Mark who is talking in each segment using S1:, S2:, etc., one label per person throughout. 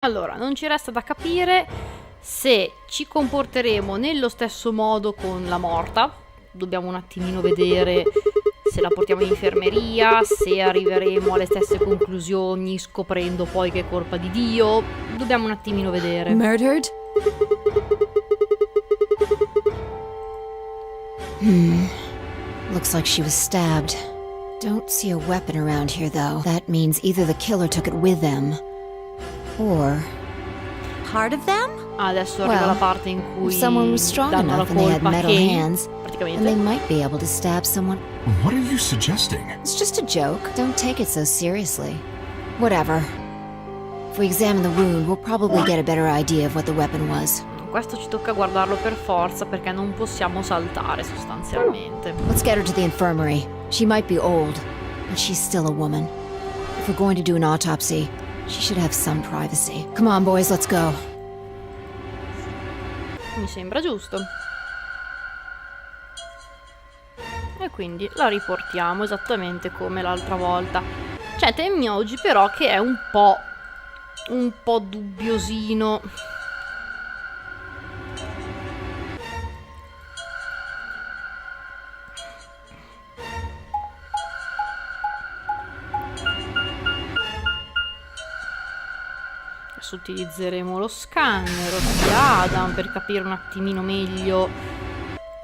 S1: Allora, non ci resta da capire se ci comporteremo nello stesso modo con la morta. Dobbiamo un attimino vedere se la portiamo in infermeria, se arriveremo alle stesse conclusioni scoprendo poi che è colpa di Dio. Dobbiamo un attimino vedere.
S2: Murdered?
S3: Looks like she was stabbed. Don't see a weapon around here though. That means either the killer took it with them, or
S2: Part of them?
S1: Adesso arriva la parte in cui
S3: someone was strong
S1: danno la
S3: enough and they had
S1: colpa a
S3: metal
S1: Kay,
S3: hands, and they
S1: praticamente.
S3: might be able to stab someone.
S4: What are you suggesting?
S3: It's just a joke. Don't take it so seriously. Whatever. If we examine the wound, we'll probably get a better idea of what the weapon was.
S1: Questo ci tocca guardarlo per forza perché non possiamo saltare sostanzialmente.
S3: Let's get her to the infirmary. She might be old, but she's still a woman. If we're going to do an autopsy, she should have some privacy. Come on, boys, let's go.
S1: Mi sembra giusto. E quindi la riportiamo esattamente come l'altra volta. C'è Tenmyouji però che è un po' dubbiosino. Adesso utilizzeremo lo scanner, ossia Adam, per capire un attimino meglio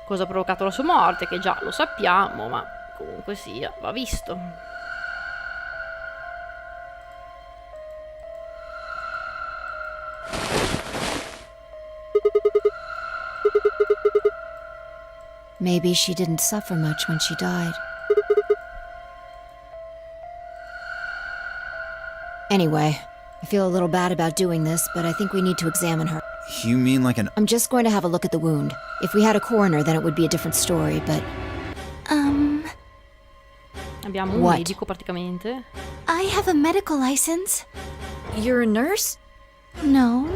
S1: cosa ha provocato la sua morte, che già lo sappiamo, ma comunque sia, va visto.
S3: Maybe she didn't suffer much when she died. Anyway, I feel a little bad about doing this, but I think we need to examine her.
S5: You mean like an...
S3: I'm just going to have a look at the wound. If we had a coroner, then it would be a different story, but...
S1: Abbiamo un
S3: What?
S1: medico praticamente.
S2: I have a medical license.
S6: You're a nurse?
S2: No.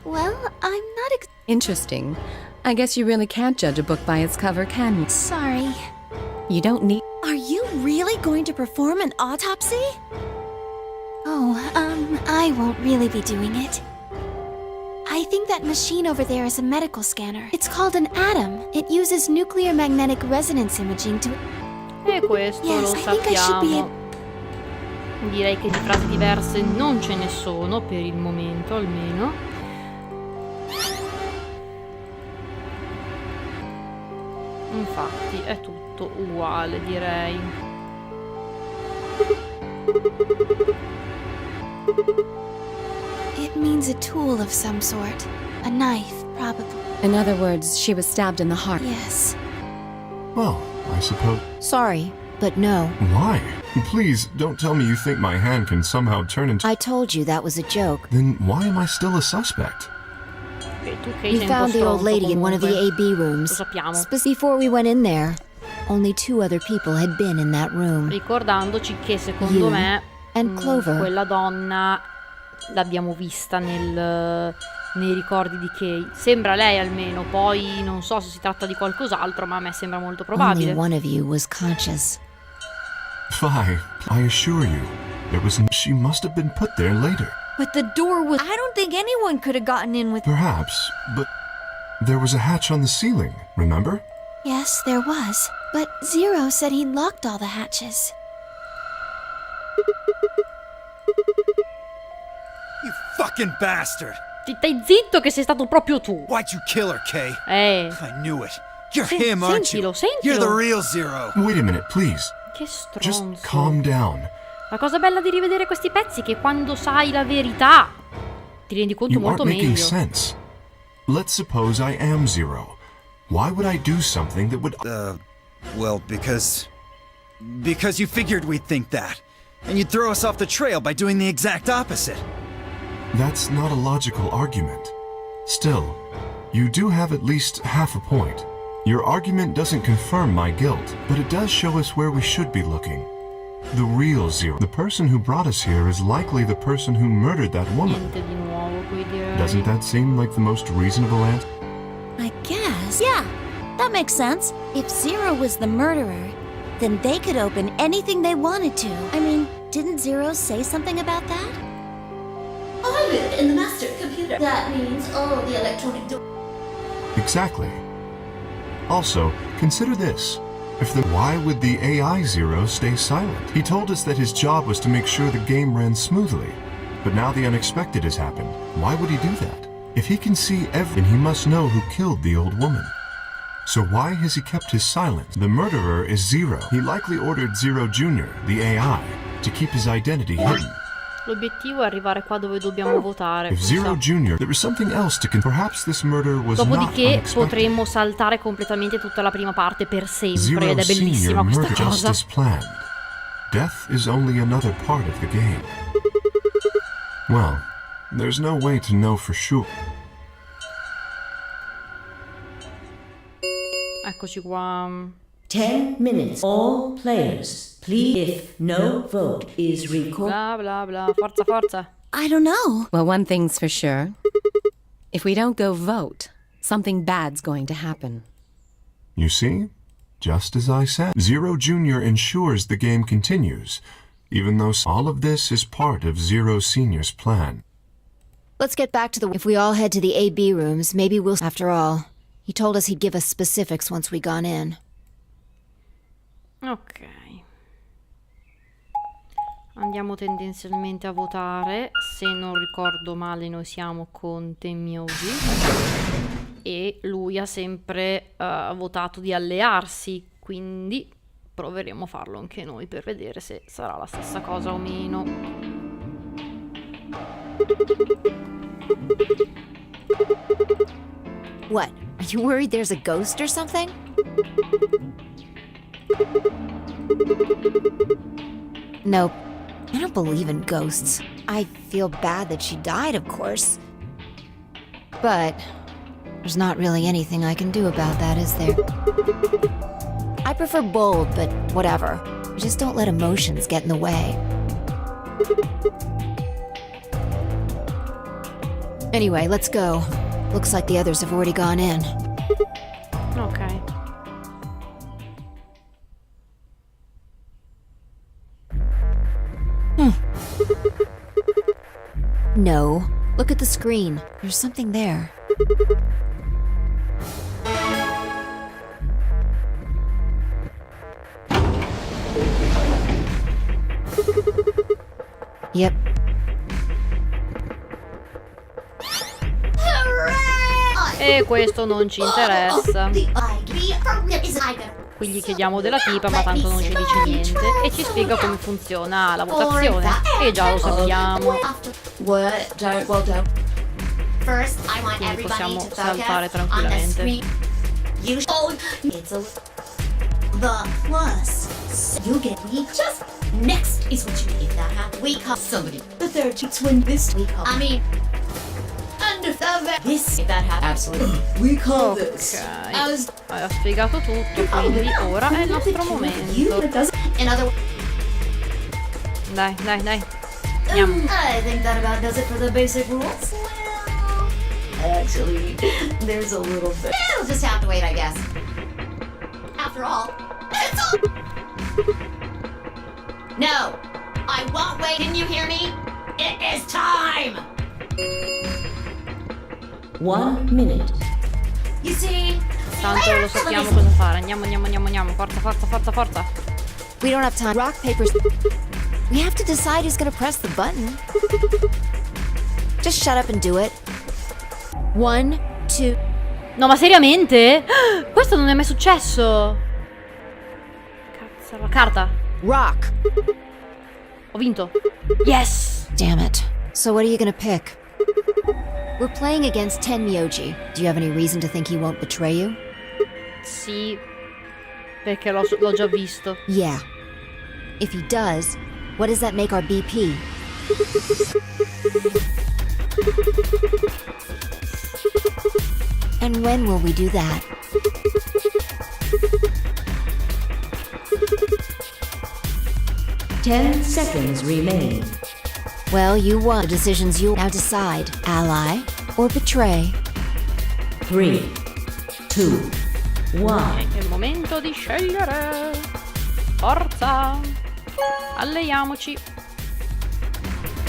S2: Well, I'm not
S6: Interesting. I guess you really can't judge a book by its cover, can you?
S2: sorry.
S6: You don't need...
S2: Are you really going to perform an autopsy? Oh, I won't really be doing it. I think that machine over there is a medical scanner. It's called an ATOM. It uses nuclear magnetic resonance imaging to...
S1: E questo
S2: Yes,
S1: lo
S2: I think I should be
S1: sappiamo. Direi che di frasi diverse non ce ne sono, per il momento almeno. Infatti è tutto uguale, direi.
S2: It means a tool of some sort. A knife, probably.
S6: In other words, she was stabbed in the heart.
S2: Yes.
S4: Well, I suppose...
S3: Sorry, but no.
S4: Why? Please, don't tell me you think my hand can somehow turn into...
S3: I told you that was a joke.
S4: Then why am I still a suspect?
S1: Ok, tu che
S3: We
S1: sei un
S3: found
S1: po'
S3: the old
S1: stronzo
S3: lady in one of the
S1: comunque.
S3: AB rooms.
S1: Lo sappiamo.
S3: Before we went in there, only 2 other people had been in that room.
S1: Ricordandoci che secondo
S3: You
S1: me
S3: and Clover.
S1: quella donna l'abbiamo vista nei ricordi di Kay. Sembra lei almeno, poi non so se si tratta di qualcos'altro, ma a me sembra molto
S3: Only
S1: probabile.
S3: one of you was conscious.
S4: Fi, I assure you, she must have been put there later.
S6: But the door was... I don't think anyone could have gotten in with...
S4: Perhaps, but there was a hatch on the ceiling, remember?
S2: Yes, there was. But Zero said he locked all the hatches.
S5: You fucking bastard!
S1: Stai zitto che sei stato proprio tu.
S5: Why'd you kill her, Kay?
S1: I
S5: knew it. You're him, aren't you?
S1: Sentilo.
S5: You're the real Zero.
S4: Wait a minute, please.
S1: Che
S4: Just
S1: stronzo.
S4: calm down.
S1: La cosa bella di rivedere questi pezzi è che quando sai la verità ti rendi conto
S4: You aren't
S1: molto
S4: making
S1: meglio.
S4: sense. Let's suppose I am Zero. Why would I do something that would...
S5: Well, because you figured we'd think that. And you'd throw us off the trail by doing the exact opposite.
S4: That's not a logical argument. Still, you do have at least half a point. Your argument doesn't confirm my guilt, but it does show us where we should be looking. The real Zero. The person who brought us here is likely the person who murdered that woman.
S1: Niente di nuovo, qui direi.
S4: Doesn't that seem like the most reasonable answer?
S2: I guess. Yeah, that makes sense. If Zero was the murderer, then they could open anything they wanted to. I mean, didn't Zero say something about that?
S7: included in the master computer. That means all the electronic
S4: Exactly. Also, consider this. Why would the AI Zero stay silent? He told us that his job was to make sure the game ran smoothly. But now the unexpected has happened. Why would he do that? If he can see everything, he must know who killed the old woman. So why has he kept his silence? The murderer is Zero. He likely ordered Zero Jr., the AI, to keep his identity hidden.
S1: L'obiettivo è arrivare qua dove dobbiamo votare.
S4: If Zero Jr., there was something else to perhaps this murder was not
S1: Dopodiché
S4: unexpected.
S1: potremmo saltare completamente tutta la prima parte per sempre
S4: Zero
S1: ed è bellissima
S4: Senior
S1: questa
S4: murdered just
S1: cosa.
S4: as planned. Death is only another part of the game. Well, there's no way to know for sure.
S1: Eccoci qua.
S8: 10 minutes. All players, please, if no vote is recorded.
S1: Bla bla bla. Forza, forza.
S2: I don't know.
S6: Well, one thing's for sure. If we don't go vote, something bad's going to happen.
S4: You see? Just as I said. Zero Jr. ensures the game continues, even though all of this is part of Zero Senior's plan.
S3: Let's get back to the... If we all head to the AB rooms, maybe we'll... After all, he told us he'd give us specifics once we gone in.
S1: Ok. Andiamo tendenzialmente a votare. Se non ricordo male noi siamo con Tenmyouji e lui ha sempre votato di allearsi, quindi proveremo a farlo anche noi per vedere se sarà la stessa cosa o meno.
S3: What? Are you worried there's a ghost or something? Nope. I don't believe in ghosts. I feel bad that she died, of course. But there's not really anything I can do about that, is there? I prefer bold, but whatever. Just don't let emotions get in the way. Anyway, let's go. Looks like the others have already gone in.
S1: Ok.
S3: No. Look at the screen. There's something there. Yep.
S1: E questo non ci interessa. Qui gli chiediamo della tipa, ma tanto non ci dice niente. E ci spiega come funziona la votazione. E già lo sappiamo. Quindi possiamo saltare tranquillamente.
S7: The plus. You get me. Just next is what you need. If that happens, we call somebody. The third chicks win this. We call. I mean, under the this. If that happens, absolutely. We call this.
S1: Ok. Ha spiegato tutto, quindi ora è il nostro momento.
S7: In other.
S1: Dai, dai, dai. Andiamo.
S7: I think that about does it for the basic rules. Well, actually, there's a little bit. It'll just have to wait, I guess. After all, it's all. No, I won't wait. Can you hear me? It is time.
S8: 1 minute.
S7: You see?
S1: Tanto lo sappiamo cosa fare. Andiamo, andiamo, andiamo, andiamo. Forza, forza, forza, forza.
S3: We don't have time. Rock, paper... We have to decide who's gonna press the button. Just shut up and do it. 1, 2...
S1: No, ma seriamente? Questo non è mai successo. Cazzo, la carta.
S3: Rock!
S1: Ho vinto. Yes!
S3: Damn it. So what are you gonna pick? We're playing against Tenmyouji. Do you have any reason to think he won't betray you?
S1: Sì, perché l'ho già visto.
S3: Yeah. If he does, what does that make our BP? And when will we do that?
S8: Ten seconds remain.
S3: Well, you won. The decisions you now decide. Ally or betray?
S8: 3, 2, 1.
S1: È il momento di scegliere. Forza! Alleiamoci.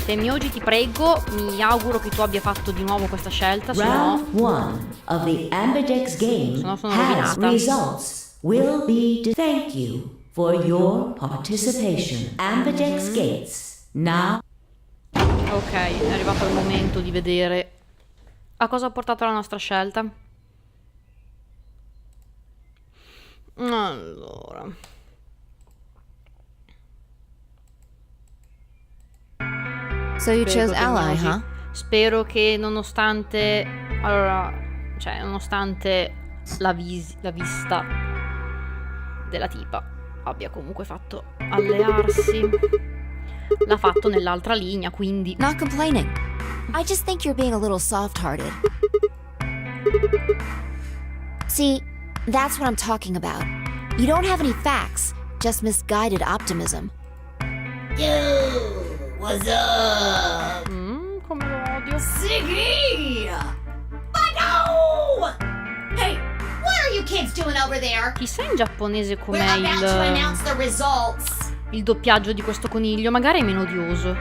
S1: Tenmyouji, ti prego, mi auguro che tu abbia fatto di nuovo questa scelta, se no...
S8: Round 1 of the Ambidex game
S1: Sono
S8: has
S1: rovinata.
S8: results. Will be thank you for your participation. Ambidex gates now.
S1: Ok, è arrivato il momento di vedere a cosa ha portato la nostra scelta. Allora...
S3: So you chose ally,
S1: Tenmyouji.
S3: huh?
S1: Spero che nonostante... Allora, cioè, nonostante la vista della tipa abbia comunque fatto allearsi. L'ha fatto nell'altra linea, quindi...
S3: Not complaining. I just think you're being a little soft-hearted. See, that's what I'm talking about. You don't have any facts, just misguided optimism.
S7: Yo, what's up?
S1: Come lo odio.
S7: Siggy! But no! Hey, what are you kids doing over there?
S1: Chissà in giapponese
S7: We're
S1: com'è
S7: about to announce the results.
S1: il doppiaggio di questo coniglio. Magari è meno odioso.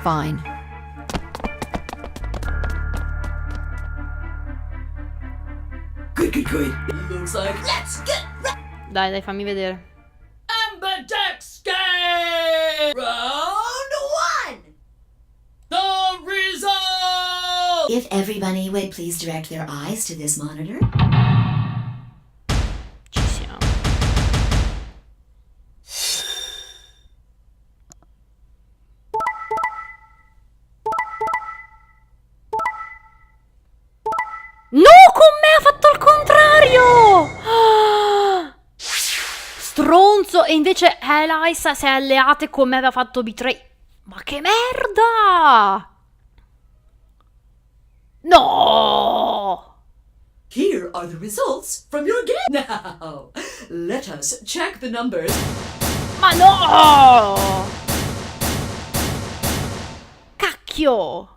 S3: Fine.
S7: Good. Looks like let's get
S1: Dai, fammi vedere.
S7: Ambidex game! Round 1! The result! If everybody would please direct their eyes to this monitor.
S1: Ci siamo. No, con me ha fatto il contrario! Ah! Stronzo! E invece Eliza si è alleate con me, aveva fatto betray. Ma che merda! No!
S9: Here are the results from your game. Now, let us check the numbers.
S1: Ma no! Cacchio!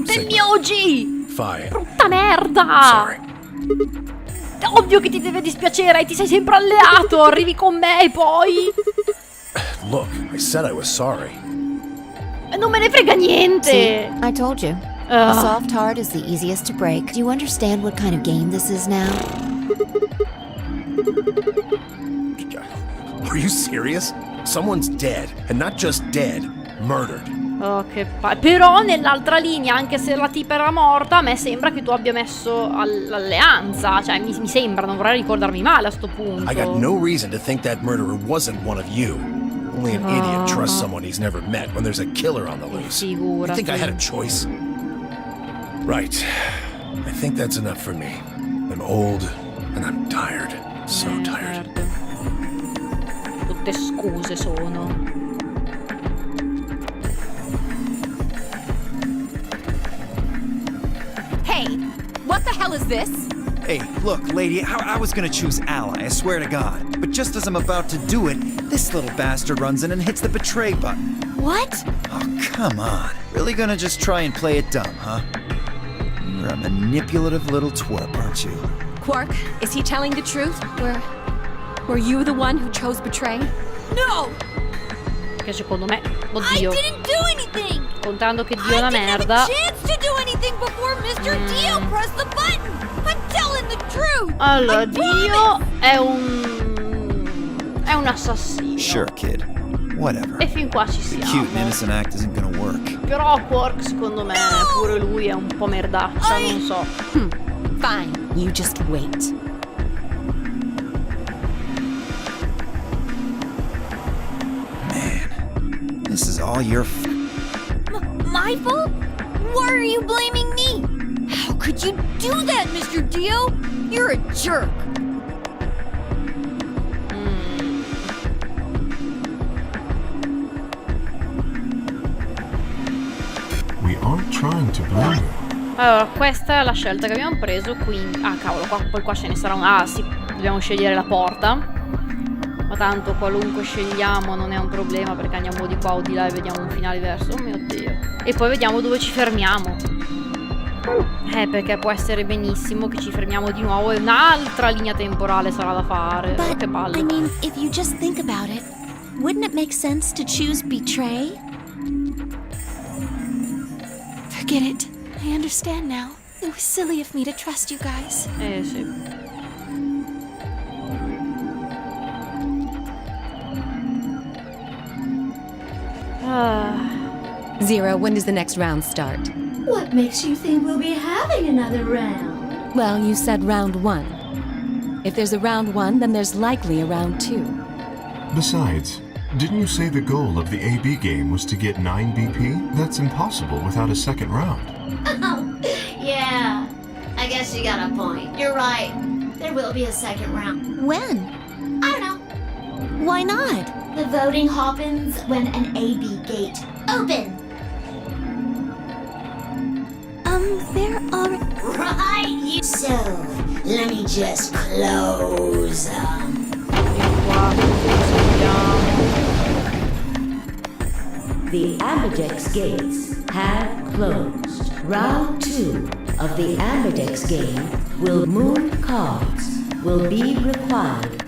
S1: Tenmyouji!
S10: Fine.
S1: Brutta merda!
S10: Sorry.
S1: Ovvio che ti deve dispiacere, ti sei sempre alleato, arrivi con me e poi...
S10: Look, I said I was sorry.
S1: Non me ne frega niente!
S3: See, I told you. A soft heart is the easiest to break. Do you understand what kind of game this is now?
S10: Are you serious? Someone's dead, and not just dead, murdered.
S1: Oh, però nell'altra linea, anche se la tipa era morta, a me sembra che tu abbia messo l'alleanza. Cioè, mi sembra, non vorrei ricordarmi male a sto punto.
S10: I got no reason to think that murderer wasn't one of you. Only an idiot trusts someone he's never met when there's a killer on the loose. You think I had a choice? Right. I think that's enough for me. I'm old and I'm tired. So tired.
S1: Tutte scuse sono.
S3: Hey, what the hell is this?
S5: Hey, look, lady, I was gonna choose ally, I swear to God. But just as I'm about to do it, this little bastard runs in and hits the betray button.
S3: What?
S5: Oh, come on. Really gonna just try and play it dumb, huh? You're a manipulative little twerp, aren't you?
S11: Quark, is he telling the truth? Were you the one who chose betray?
S2: No!
S1: Che secondo me,
S2: I
S1: oddio,
S2: didn't do anything!
S1: contando che Dio è
S2: I
S1: una
S2: didn't
S1: merda.
S2: have a chance to do anything before Mr. Dio pressed the button! I'm telling the truth!
S1: Allora,
S2: I
S1: Dio è un assassino.
S5: Sure, kid. Whatever.
S1: E fin qua ci
S5: The
S1: siamo.
S5: cute and innocent act isn't gonna work.
S1: Però Quark secondo me pure lui è un po' merdaccia, non so.
S6: Fine, you just wait.
S5: Man, this is all your
S2: My fault? Why are you blaming me? How could you do that, Mr. Dio? You're a jerk.
S4: We aren't trying to blame you.
S1: Allora, questa è la scelta che abbiamo preso, quindi... Ah, cavolo, poi qua ce ne sarà un... Ah, sì, dobbiamo scegliere la porta. Ma tanto qualunque scegliamo non è un problema, perché andiamo di qua o di là e vediamo un finale diverso. Oh mio Dio. E poi vediamo dove ci fermiamo. Perché può essere benissimo che ci fermiamo di nuovo e un'altra linea temporale sarà da fare.
S2: But,
S1: Che palle.
S2: I mean, if you just think about it, wouldn't it make sense to choose betray? Forget it. I understand now. It was silly of me to trust you guys.
S1: Sì.
S6: Zero, when does the next round start?
S7: What makes you think we'll be having another round?
S6: Well, you said round 1. If there's a round 1, then there's likely a round 2.
S4: Besides, didn't you say the goal of the AB game was to get 9 BP? That's impossible without a second round.
S7: Oh, yeah. I guess you got a point. You're right. There will be a second round.
S2: When?
S7: I don't know.
S2: Why not?
S7: The voting happens when an AB gate open.
S2: There are...
S7: Right, you. So, let me just close
S8: The Ambidex gates have closed. Round 2 of the Ambidex game will move cards will be required.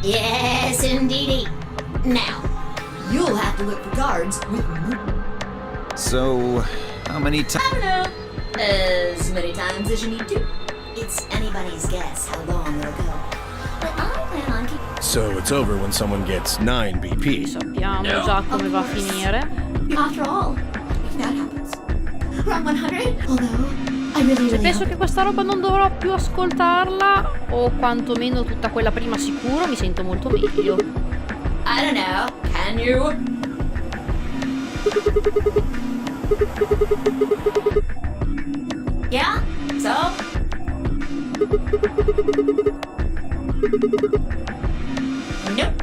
S7: Yes, indeedy. Now,
S9: You'll have to look for cards with
S5: So, how many times?
S7: I don't know. As many times as you need to. It's anybody's guess how long it'll go. But I plan on keeping...
S10: So it's over when someone gets 9 BP.
S1: Sappiamo già come va a finire.
S7: After all, if that happens. Round 100? Although, I really
S1: Penso
S7: hope...
S1: che questa roba non dovrò più ascoltarla, o quantomeno tutta quella prima sicuro, mi sento molto meglio.
S7: I don't know. Can you? Yeah? So? Nope.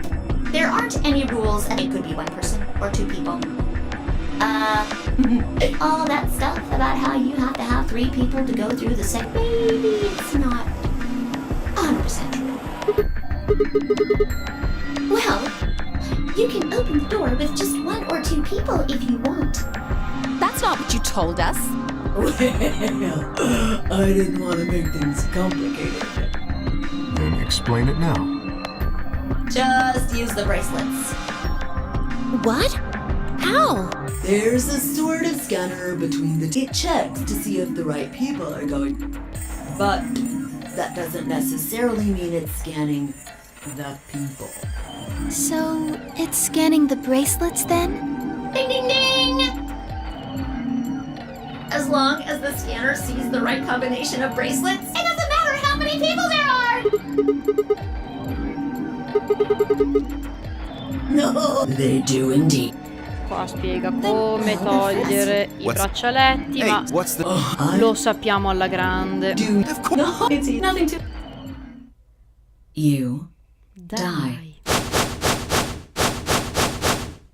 S7: There aren't any rules, and it could be one person or 2 people. All that stuff about how you have to have 3 people to go through the same. Maybe it's not 100% true. Well, you can open the door with just 1 or 2 people if you want.
S11: That's not what you told us.
S9: Well, I didn't want to make things complicated.
S4: Then explain it now.
S7: Just use the bracelets.
S2: What? How?
S9: There's a sort of scanner between the It checks to see if the right people are going. But that doesn't necessarily mean it's scanning the people.
S2: So, it's scanning the bracelets then?
S7: Ding ding ding! As long as the scanner sees the right combination of bracelets, it doesn't matter how many people there are!
S9: No, they do indeed.
S1: Qua spiega come togliere i braccialetti,
S5: Hey,
S1: ma
S5: what's the...
S1: lo sappiamo alla grande.
S9: Dude,
S5: Of course.
S9: no, it's nothing to... You
S1: Dai.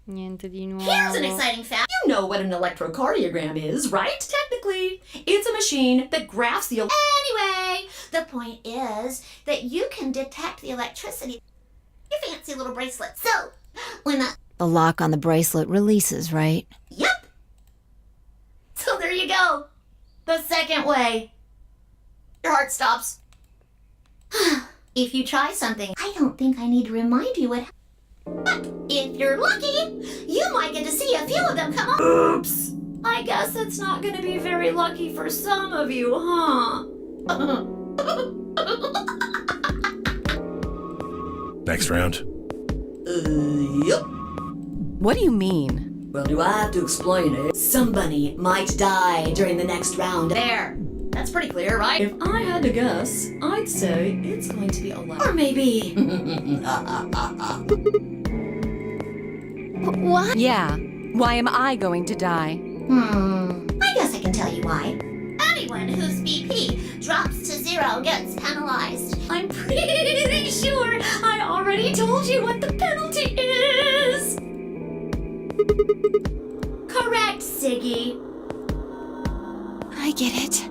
S1: Niente di nuovo.
S7: Here's an exciting fact.
S9: You know what an electrocardiogram is, right? Technically, it's a machine that graphs the...
S7: Anyway, the point is that you can detect the electricity. Your fancy little bracelet. So, when the...
S3: The lock on the bracelet releases, right?
S7: Yep! So there you go. The second way. Your heart stops. If you try something, I don't think I need to remind you what... But if you're lucky, you might get to see a few of them come on. Oops! I guess it's not going to be very lucky for some of you, huh?
S10: Next round.
S9: Yep.
S6: What do you mean?
S9: Well, do I have to explain it? Somebody might die during the next round.
S7: There. That's pretty clear, right?
S9: If I had to guess, I'd say it's going to be a lot.
S7: Or maybe...
S2: What?
S6: Yeah. Why am I going to die?
S7: I guess I can tell you why. Anyone whose BP drops to 0 gets penalized. I'm pretty sure I already told you what the penalty is. Correct, Siggy.
S2: I get it.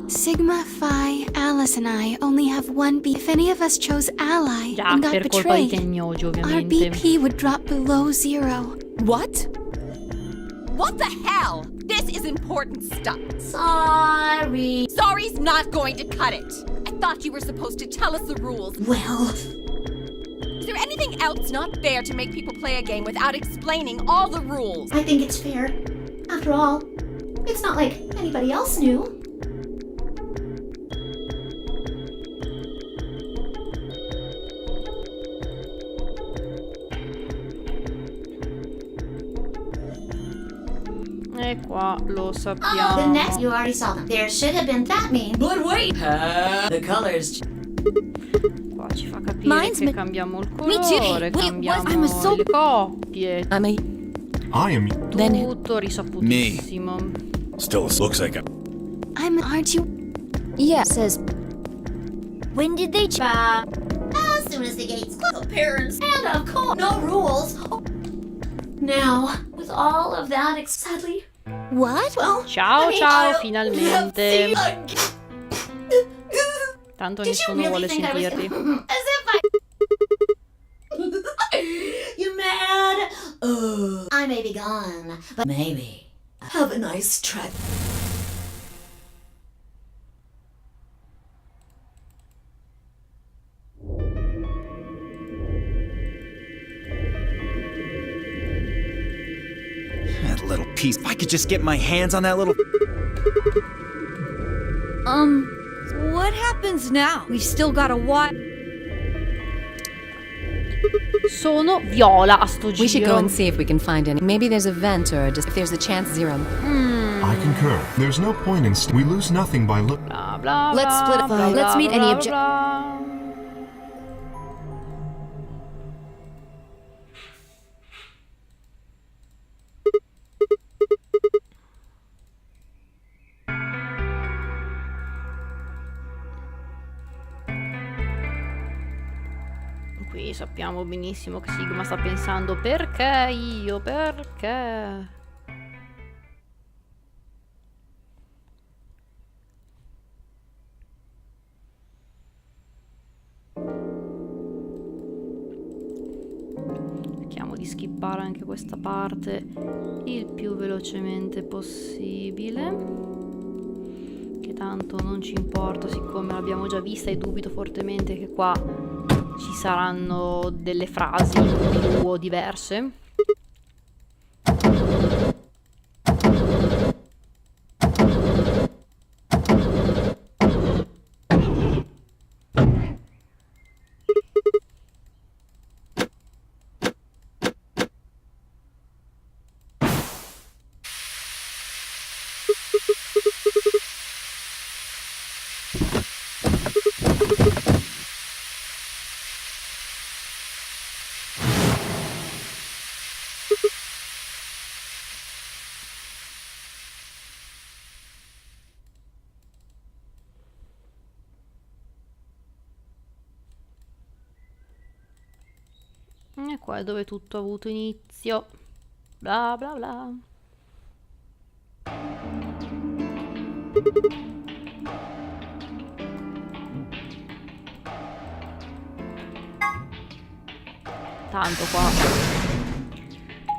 S2: Sigma, Phi, Alice and I only have 1 BP. If any of us chose Ally
S1: Già,
S2: and got
S1: per colpa di
S2: betrayed,
S1: Tenmyouji,
S2: our
S1: ovviamente.
S2: BP would drop below 0.
S6: What?
S11: What the hell? This is important stuff.
S7: Sorry.
S11: Sorry's not going to cut it. I thought you were supposed to tell us the rules.
S7: Well,
S11: Is there anything else not fair to make people play a game without explaining all the rules?
S7: I think it's fair. After all, it's not like anybody else knew.
S1: E qua lo
S7: The
S1: sappiamo.
S7: next you already saw them. There should have been that mean. But wait, the colors.
S1: Qua ci fa capire
S2: Mine's
S1: che
S2: me-
S1: cambiamo il
S2: Me too.
S1: colore,
S2: Wait,
S1: cambiamo
S2: I'm a soul-
S1: le coppie.
S6: I mean,
S4: I am.
S6: then
S1: Tutto risaputissimo.
S10: Still looks like a...
S2: Aren't you? Yeah, says. When did they
S7: As soon as the gates close, parents, and of course, no rules. Now, with all of that, sadly,
S2: What?
S7: well,
S1: Ciao,
S7: I mean,
S1: ciao,
S7: I
S1: finalmente. Tanto
S7: Did you
S1: nessuno
S7: really
S1: vuole
S7: think I was
S1: sentirti.
S7: as if I... You mad? I may be gone, but maybe. Have a nice trip.
S5: That little piece. If I could just get my hands on that little...
S12: What happens now? We've still got a what?
S1: Sono viola a sto
S6: we should go
S1: giro.
S6: and see if we can find any. Maybe there's a vent or just if there's a chance zero.
S4: I concur. There's no point in. We lose nothing by look.
S1: Bla bla bla.
S2: Let's split up.
S1: bla,
S2: Let's
S1: bla,
S2: meet any
S1: bla,
S2: obje-
S1: bla. Qui sappiamo benissimo che Sigma sta pensando perché io, perché? Cerchiamo di skippare anche questa parte il più velocemente possibile, che tanto non ci importa siccome l'abbiamo già vista e dubito fortemente che qua ci saranno delle frasi più diverse. E qua è dove tutto ha avuto inizio. Bla bla bla. Tanto qua,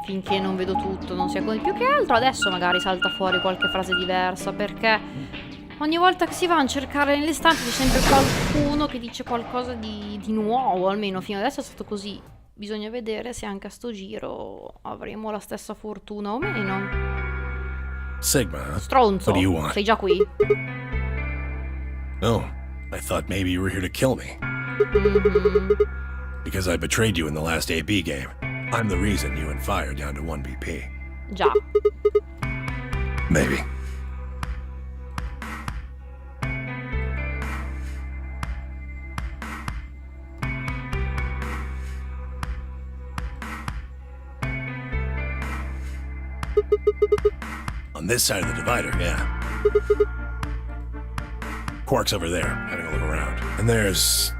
S1: finché non vedo tutto, non sia così. Più che altro adesso magari salta fuori qualche frase diversa, perché ogni volta che si va a cercare nelle stanze c'è sempre qualcuno che dice qualcosa di nuovo, almeno fino adesso è stato così. Bisogna vedere se anche a sto giro avremo la stessa fortuna o meno.
S10: Sigma, huh?
S1: Stronzo,
S10: What do you want?
S1: sei già qui.
S10: Oh, I thought maybe you were here to kill me. Because I betrayed you in the last AB game. I'm the reason you and Fire are down to 1 BP.
S1: Già.
S10: Maybe. On this side of the divider, yeah. Quark's over there, having a look around. And there's...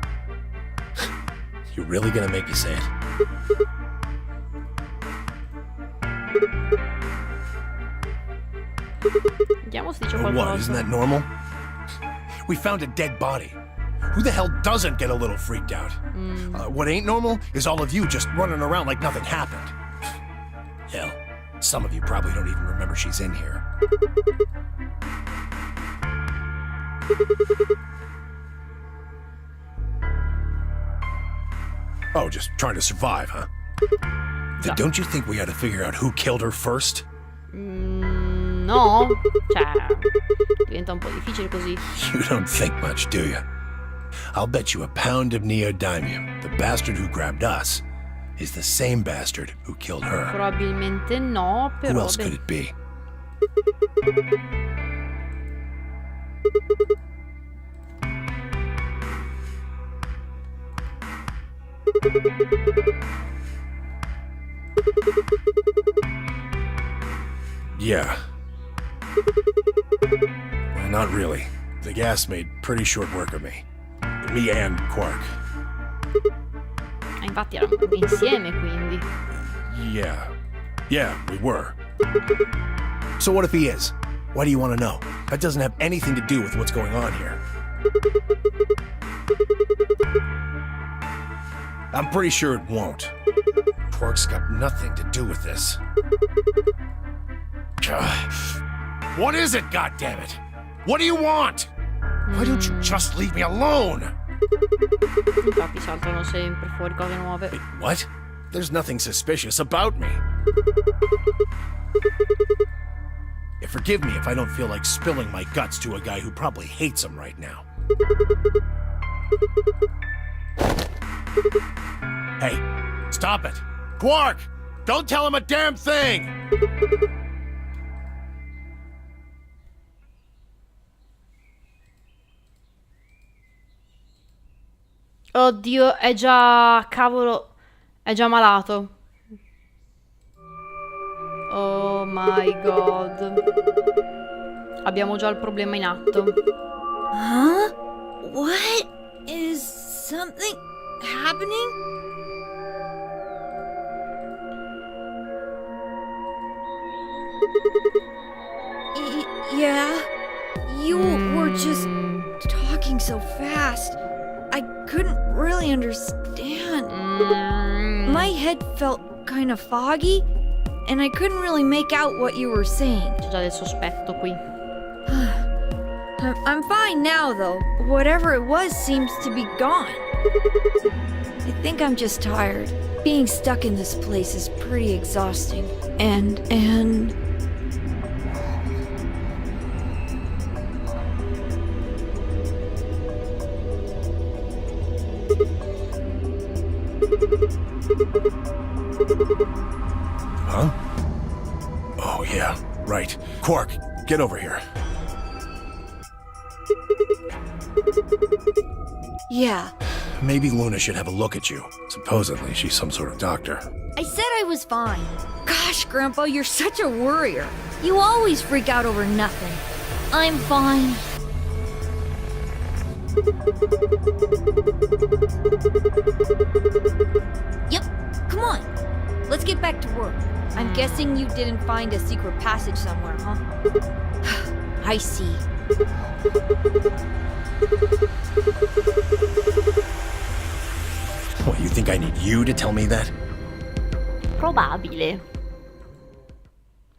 S10: You really gonna make me say it?
S1: Vediamo se dice
S10: Or what,
S1: qualcosa.
S10: isn't that normal? We found a dead body. Who the hell doesn't get a little freaked out? What ain't normal is all of you just running around like nothing happened. Hell, Some of you probably don't even remember she's in here. Oh, just trying to survive, huh? Then don't you think we ought to figure out who killed her first?
S1: No, cioè, diventa un po' difficile così.
S10: You don't think much, do you? I'll bet you a pound of neodymium the bastard who grabbed us is the same bastard who killed her.
S1: Probabilmente no, però...
S10: Who else could it be? Yeah. Well, not really. The gas made pretty short work of me. Me and Quark.
S1: Infatti eravamo insieme, quindi.
S10: Yeah, we were. So what if he is? Why do you want to know? That doesn't have anything to do with what's going on here. I'm pretty sure it won't. Quark's got nothing to do with this. What is it, goddammit? What do you want? Why don't you just leave me alone?
S1: Infatti saltano sempre fuori cose nuove.
S10: Wait, what? There's nothing suspicious about me. Yeah, forgive me if I don't feel like spilling my guts to a guy who probably hates him right now. Hey, stop it! Quark! Don't tell him a damn thing!
S1: Oddio, è già... cavolo, è già malato. Oh my god. Abbiamo già il problema in atto.
S12: Huh? What? Is something happening? Yeah? You were just talking so fast. I couldn't really understand. My head felt kind of foggy, and I couldn't really make out what you were saying.
S1: C'è già del sospetto qui.
S12: I'm fine now, though. Whatever it was seems to be gone. I think I'm just tired. Being stuck in this place is pretty exhausting. And...
S10: Huh? Oh, yeah, right. Quark, get over here.
S12: Yeah.
S10: Maybe Luna should have a look at you. Supposedly, she's some sort of doctor.
S12: I said I was fine. Gosh, Grandpa, you're such a worrier. You always freak out over nothing. I'm fine. Yep, come on. Let's get back to work. I'm guessing you didn't find a secret passage somewhere, huh? I see.
S10: What, you think I need you to tell me that?
S1: Probabile.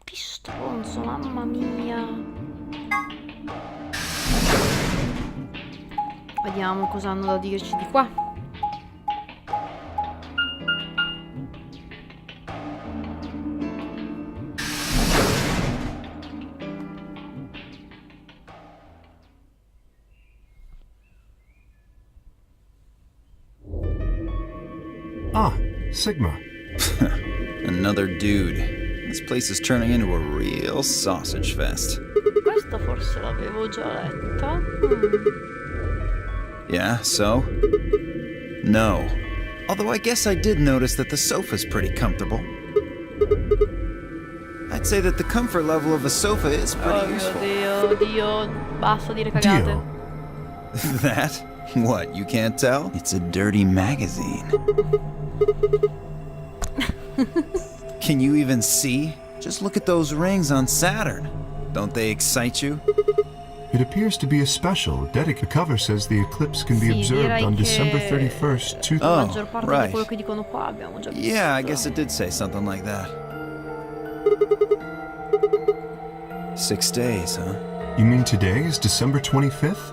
S1: Che stronzo, mamma mia. Vediamo cosa hanno da dirci di qua.
S4: Ah, Sigma.
S5: Another dude. This place is turning into a real sausage fest.
S1: Questa forse l'avevo già letta.
S5: Yeah, so? No. Although I guess I did notice that the sofa's pretty comfortable. I'd say that the comfort level of a sofa is pretty useful.
S1: Dio, basta dire cagate.
S5: That? What, you can't tell? It's a dirty magazine. Can you even see? Just look at those rings on Saturn. Don't they excite you?
S4: It appears to be a special. The cover says the eclipse can be observed on December 31st,
S1: La maggior parte di
S5: right.
S1: quello che dicono qua abbiamo già visto.
S5: Yeah, I guess it did say something like that. 6 days, huh?
S4: You mean today is December 25th?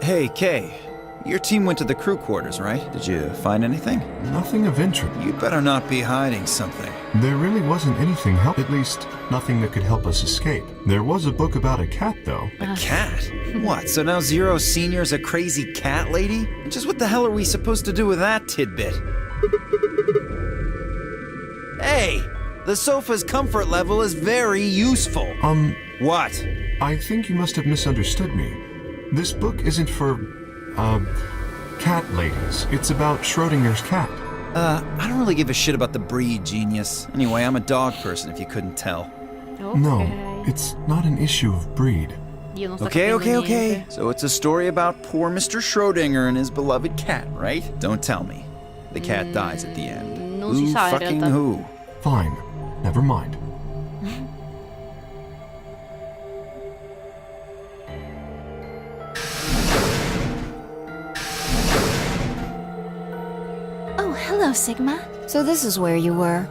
S5: Hey, Kay. Your team went to the crew quarters, right? Did you find anything?
S4: Nothing of interest.
S5: You'd better not be hiding something.
S4: There really wasn't anything at least nothing that could help us escape. There was a book about a cat, though.
S5: A cat? What, so now Zero Senior's a crazy cat lady? Just what the hell are we supposed to do with that tidbit? Hey! The sofa's comfort level is very useful. What?
S4: I think you must have misunderstood me. This book isn't for, cat ladies. It's about Schrodinger's cat.
S5: I don't really give a shit about the breed, genius. Anyway, I'm a dog person, if you couldn't tell.
S1: Okay.
S4: No, it's not an issue of breed.
S1: Io non sto
S5: Okay.
S1: capendo niente.
S5: So it's a story about poor Mr. Schrodinger and his beloved cat, right? Don't tell me. The cat dies at the end.
S1: Non si sa in
S5: fucking
S1: realtà.
S5: who?
S4: Fine. Never mind.
S2: Oh, hello, Sigma.
S3: So this is where you were.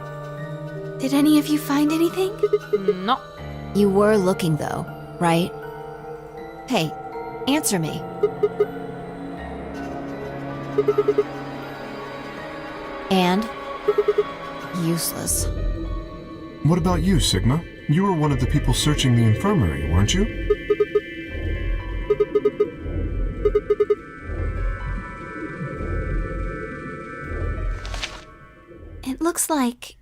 S2: Did any of you find anything?
S1: No.
S3: You were looking, though, right? Hey, answer me. And? Useless.
S4: What about you, Sigma? You were one of the people searching the infirmary, weren't you?
S2: It looks like...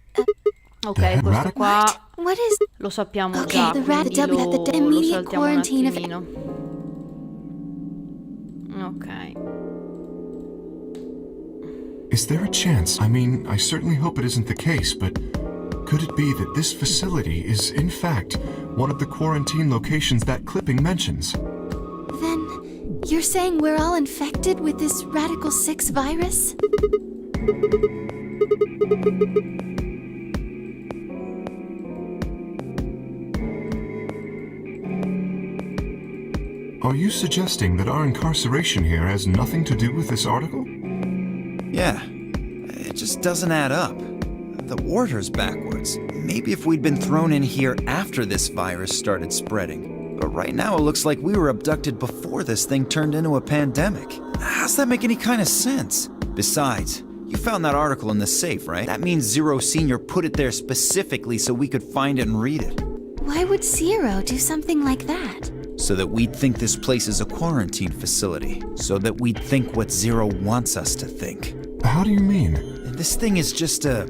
S1: Ok, questo qua
S2: What is...
S1: lo sappiamo
S2: Okay,
S1: già,
S2: the
S1: quindi
S2: rat
S1: lo,
S2: the
S1: lo
S2: immediate
S1: saltiamo un
S2: quarantine of...
S1: attimino. Ok.
S4: Is there a chance? I mean, I certainly hope it isn't the case, but could it be that this facility is, in fact, one of the quarantine locations that clipping mentions?
S2: Then, you're saying we're all infected with this Radical 6 virus?
S4: Are you suggesting that our incarceration here has nothing to do with this article?
S5: Yeah. It just doesn't add up. The order's backwards. Maybe if we'd been thrown in here after this virus started spreading. But right now it looks like we were abducted before this thing turned into a pandemic. How's that make any kind of sense? Besides, you found that article in the safe, right? That means Zero Senior put it there specifically so we could find it and read it.
S2: Why would Zero do something like that?
S5: So that we'd think this place is a quarantine facility. So that we'd think what Zero wants us to think.
S4: How do you mean?
S5: This thing is just a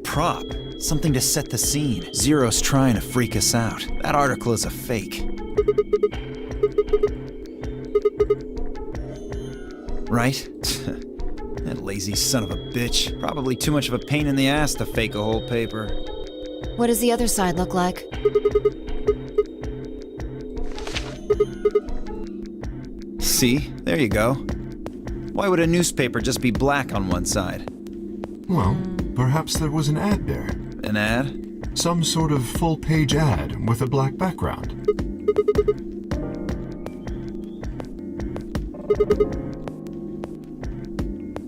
S5: prop. Something to set the scene. Zero's trying to freak us out. That article is a fake. Right? That lazy son of a bitch. Probably too much of a pain in the ass to fake a whole paper.
S3: What does the other side look like?
S5: See? There you go. Why would a newspaper just be black on one side?
S4: Well, perhaps there was an ad there.
S5: An ad?
S4: Some sort of full-page ad with a black background.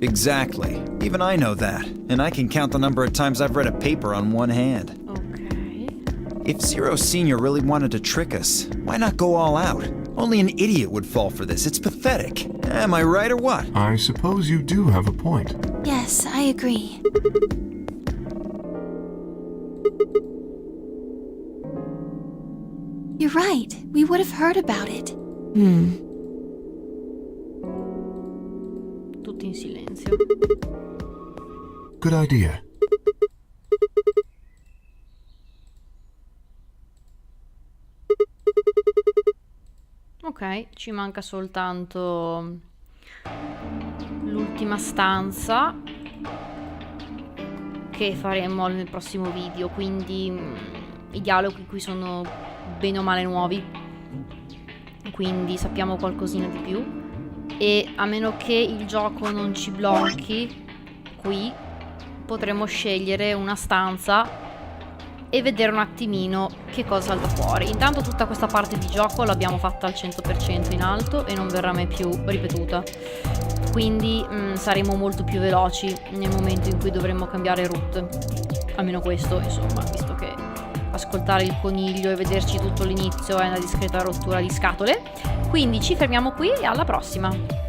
S5: Exactly. Even I know that. And I can count the number of times I've read a paper on one hand.
S1: Ok.
S5: If Zero Senior really wanted to trick us, why not go all out? Only an idiot would fall for this. It's pathetic. Am I right or what?
S4: I suppose you do have a point.
S2: Yes, I agree. You're right. We would have heard about it.
S1: Tutti in silenzio.
S4: Good idea.
S1: Ok, ci manca soltanto l'ultima stanza che faremo nel prossimo video, quindi i dialoghi qui sono bene o male nuovi, quindi sappiamo qualcosina di più e a meno che il gioco non ci blocchi qui potremo scegliere una stanza e vedere un attimino che cosa salta fuori. Intanto tutta questa parte di gioco l'abbiamo fatta al 100% in alto e non verrà mai più ripetuta, quindi saremo molto più veloci nel momento in cui dovremo cambiare route, almeno questo, insomma, visto che ascoltare il coniglio e vederci tutto l'inizio è una discreta rottura di scatole. Quindi ci fermiamo qui e alla prossima!